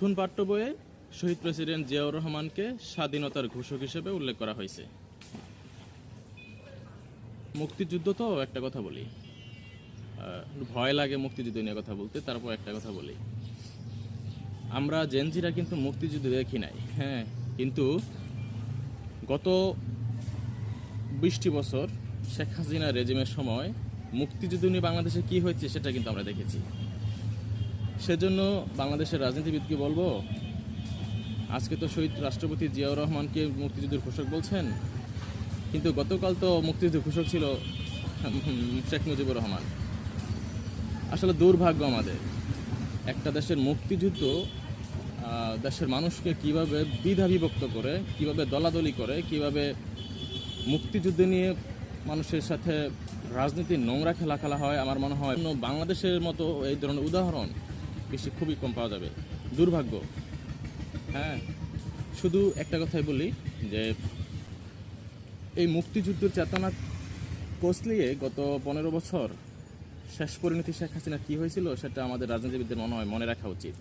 নতুন পাঠ্য বইয়ে শহীদ প্রেসিডেন্ট জিয়াউর রহমানকে স্বাধীনতার ঘোষক হিসেবে উল্লেখ করা হয়েছে। মুক্তিযুদ্ধ তো একটা কথা বলি, ভয় লাগে মুক্তিযুদ্ধ নিয়ে কথা বলতে। তারপর একটা কথা বলি, আমরা জেনজিরা কিন্তু মুক্তিযুদ্ধ দেখি নাই, হ্যাঁ, কিন্তু গত 20টি বছর শেখ হাসিনা রেজিমের সময় মুক্তিযুদ্ধ নিয়ে বাংলাদেশে কী হয়েছে সেটা কিন্তু আমরা দেখেছি। সেজন্য বাংলাদেশের রাজনীতিবিদকে বলবো, আজকে তো শহীদ রাষ্ট্রপতি জিয়াউর রহমানকে মুক্তিযুদ্ধের ঘোষক বলছেন, কিন্তু গতকাল তো মুক্তিযুদ্ধের ঘোষক ছিল শেখ মুজিবুর রহমান। আসলে দুর্ভাগ্য আমাদের, একটা দেশের মুক্তিযুদ্ধ দেশের মানুষকে কিভাবে দ্বিধা বিভক্ত করে, কিভাবে দলাদলি করে, কিভাবে মুক্তিযুদ্ধ নিয়ে মানুষের সাথে রাজনীতির নোংরা খেলা হয়। আমার মনে হয় বাংলাদেশের মতো এই ধরনের উদাহরণ বেশি খুবই কম পাওয়া যাবে। দুর্ভাগ্য। হ্যাঁ, শুধু একটা কথাই বলি যে এই মুক্তিযুদ্ধের চেতনা কসলিয়ে গত 15 বছর শেষ পরিণতি শেখ হাসিনা কী হয়েছিল সেটা আমাদের রাজনীতিবিদদের মনে হয় মনে রাখা উচিত।